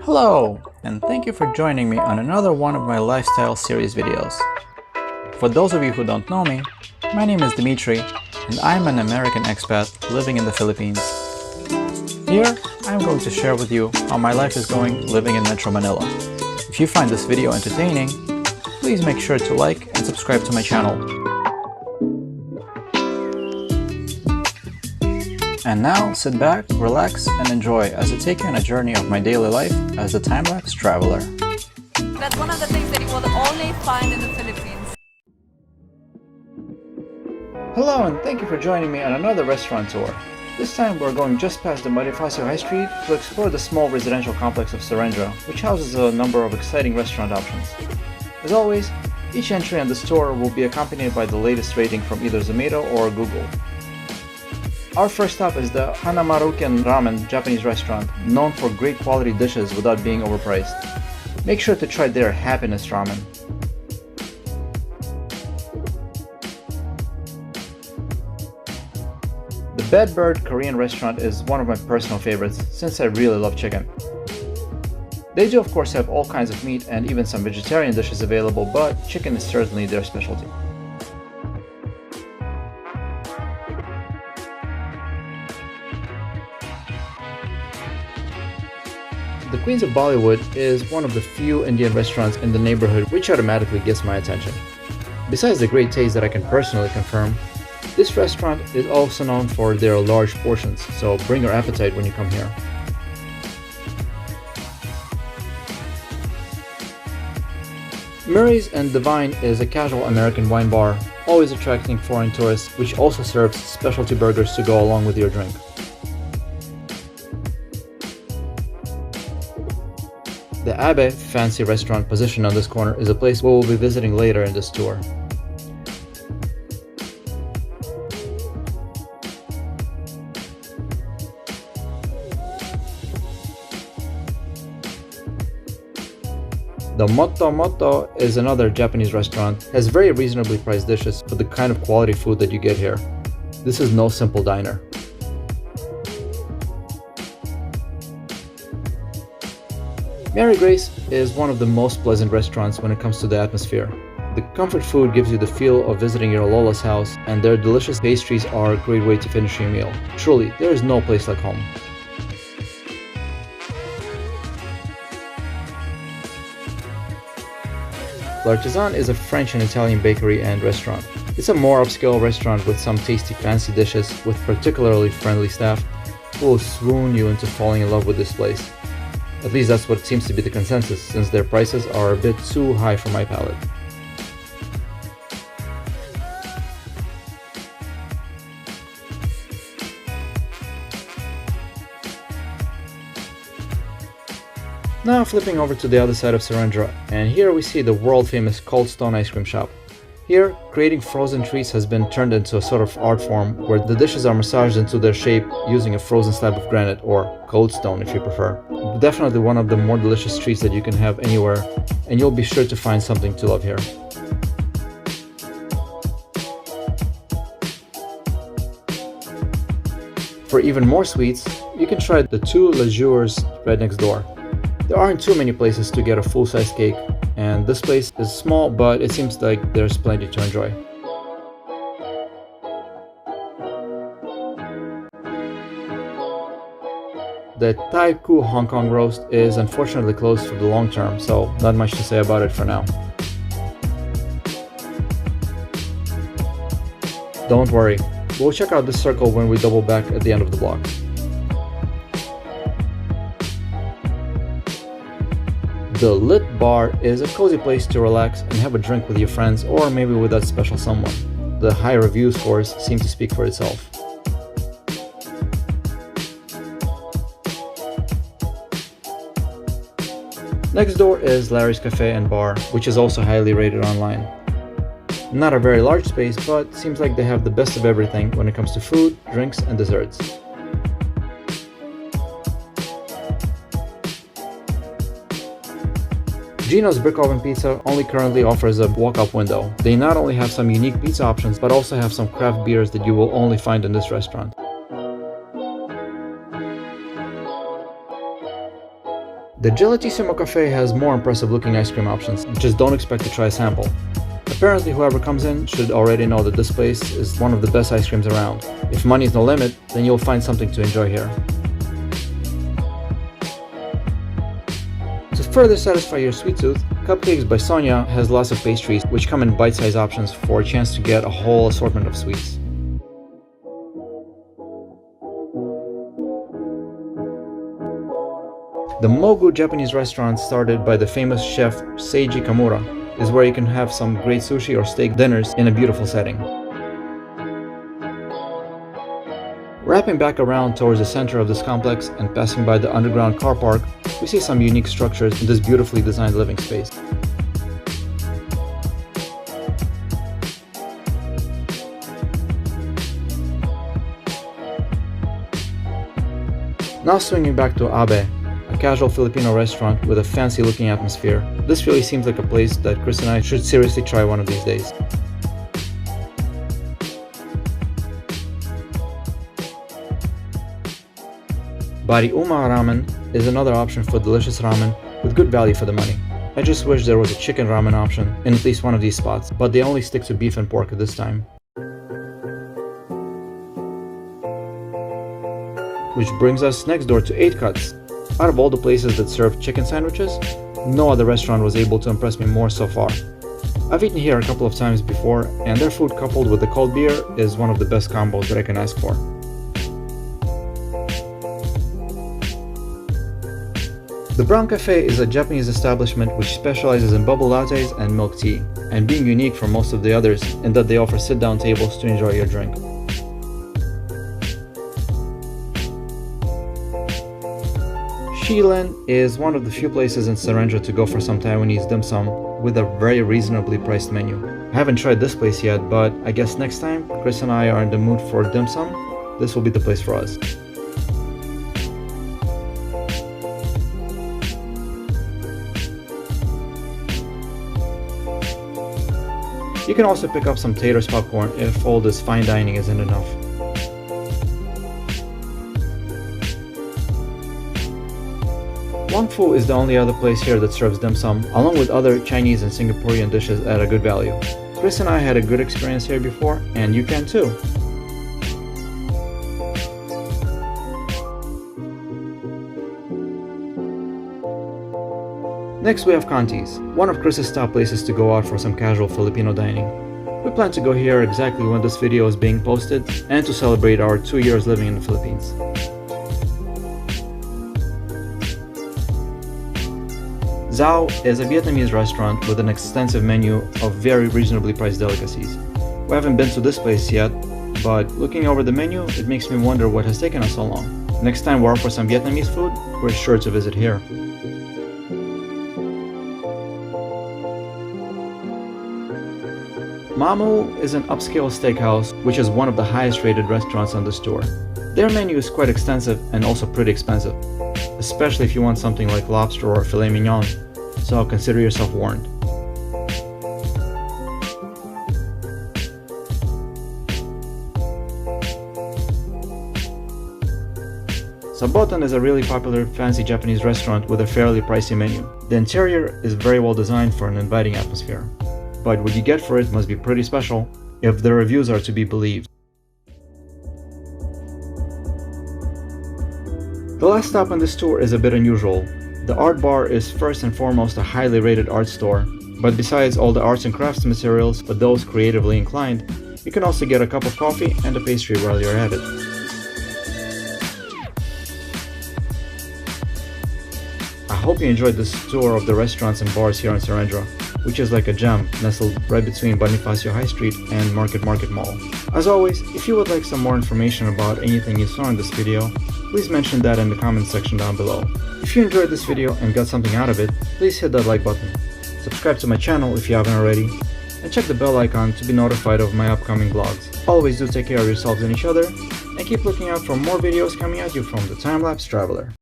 Hello, and thank you for joining me on another one of my lifestyle series videos. For those of you who don't know me, my name is Dimitri, and I'm an American expat living in the Philippines. Here, I'm going to share with you how my life is going living in Metro Manila. If you find this video entertaining, please make sure to like and subscribe to my channel. And now, sit back, relax, and enjoy as I take you on a journey of my daily life as a time-lapse traveler. That's one of the things that you will only find in the Philippines. Hello, and thank you for joining me on another restaurant tour. This time we're going just past the Bonifacio High Street to explore the small residential complex of Serendra, which houses a number of exciting restaurant options. As always, each entry on this tour will be accompanied by the latest rating from either Zomato or Google. Our first stop is the Hanamaruken Ramen Japanese restaurant, known for great quality dishes without being overpriced. Make sure to try their happiness ramen. The Bedbird Korean restaurant is one of my personal favorites since I really love chicken. They do of course have all kinds of meat and even some vegetarian dishes available, but chicken is certainly their specialty. The Queens of Bollywood is one of the few Indian restaurants in the neighborhood which automatically gets my attention. Besides the great taste that I can personally confirm, this restaurant is also known for their large portions, so bring your appetite when you come here. Murray's and Divine is a casual American wine bar, always attracting foreign tourists, which also serves specialty burgers to go along with your drink. The Abe fancy restaurant positioned on this corner is a place we will be visiting later in this tour. The Moto Moto is another Japanese restaurant, has very reasonably priced dishes for the kind of quality food that you get here. This is no simple diner. Mary Grace is one of the most pleasant restaurants when it comes to the atmosphere. The comfort food gives you the feel of visiting your Lola's house, and their delicious pastries are a great way to finish your meal. Truly, there is no place like home. L'Artisan is a French and Italian bakery and restaurant. It's a more upscale restaurant with some tasty fancy dishes with particularly friendly staff who will swoon you into falling in love with this place. At least that's what seems to be the consensus, since their prices are a bit too high for my palate. Now flipping over to the other side of Serendra, and here we see the world famous Cold Stone ice cream shop. Here, creating frozen treats has been turned into a sort of art form where the dishes are massaged into their shape using a frozen slab of granite, or cold stone if you prefer. Definitely one of the more delicious treats that you can have anywhere, and you'll be sure to find something to love here. For even more sweets, you can try the two Le Jours right next door. There aren't too many places to get a full-size cake, and this place is small, but it seems like there's plenty to enjoy. The Tai Koo Hong Kong roast is unfortunately closed for the long term, so not much to say about it for now. Don't worry, we'll check out this circle when we double back at the end of the block. The Lit Bar is a cozy place to relax and have a drink with your friends, or maybe with that special someone. The high review scores seem to speak for itself. Next door is Larry's Cafe and Bar, which is also highly rated online. Not a very large space, but seems like they have the best of everything when it comes to food, drinks, and desserts. Gino's Brick Oven Pizza only currently offers a walk-up window. They not only have some unique pizza options, but also have some craft beers that you will only find in this restaurant. The Gelatissimo Cafe has more impressive looking ice cream options, just don't expect to try a sample. Apparently whoever comes in should already know that this place is one of the best ice creams around. If money is no limit, then you'll find something to enjoy here. To further satisfy your sweet tooth, Cupcakes by Sonia has lots of pastries which come in bite-sized options for a chance to get a whole assortment of sweets. The Mogu Japanese restaurant, started by the famous chef Seiji Kamura, is where you can have some great sushi or steak dinners in a beautiful setting. Wrapping back around towards the center of this complex and passing by the underground car park, we see some unique structures in this beautifully designed living space. Now swinging back to Abe, a casual Filipino restaurant with a fancy looking atmosphere. This really seems like a place that Chris and I should seriously try one of these days. Bariuma Ramen is another option for delicious ramen with good value for the money. I just wish there was a chicken ramen option in at least one of these spots, but they only stick to beef and pork at this time. Which brings us next door to 8 Cuts. Out of all the places that serve chicken sandwiches, no other restaurant was able to impress me more so far. I've eaten here a couple of times before, and their food coupled with the cold beer is one of the best combos that I can ask for. The Brown Cafe is a Japanese establishment which specializes in bubble lattes and milk tea, and being unique from most of the others in that they offer sit-down tables to enjoy your drink. Shilen is one of the few places in Serendra to go for some Taiwanese dim sum with a very reasonably priced menu. I haven't tried this place yet, but I guess next time Chris and I are in the mood for dim sum, this will be the place for us. You can also pick up some taters popcorn if all this fine dining isn't enough. Wang Fu is the only other place here that serves dim sum, along with other Chinese and Singaporean dishes at a good value. Chris and I had a good experience here before, and you can too. Next we have Conti's, one of Chris's top places to go out for some casual Filipino dining. We plan to go here exactly when this video is being posted and to celebrate our 2 years living in the Philippines. Zao is a Vietnamese restaurant with an extensive menu of very reasonably priced delicacies. We haven't been to this place yet, but looking over the menu, it makes me wonder what has taken us so long. Next time we're out for some Vietnamese food, we're sure to visit here. Mamu is an upscale steakhouse, which is one of the highest rated restaurants on this tour. Their menu is quite extensive and also pretty expensive, especially if you want something like lobster or filet mignon, so consider yourself warned. Sabotan is a really popular fancy Japanese restaurant with a fairly pricey menu. The interior is very well designed for an inviting atmosphere, but what you get for it must be pretty special if the reviews are to be believed. The last stop on this tour is a bit unusual. The Art Bar is first and foremost a highly rated art store, but besides all the arts and crafts materials for those creatively inclined, you can also get a cup of coffee and a pastry while you're at it. I hope you enjoyed this tour of the restaurants and bars here in Serendra, which is like a gem nestled right between Bonifacio High Street and Market Mall. As always, if you would like some more information about anything you saw in this video, please mention that in the comment section down below. If you enjoyed this video and got something out of it, please hit that like button. Subscribe to my channel if you haven't already, and check the bell icon to be notified of my upcoming vlogs. Always do take care of yourselves and each other, and keep looking out for more videos coming at you from the Time-Lapse Traveler.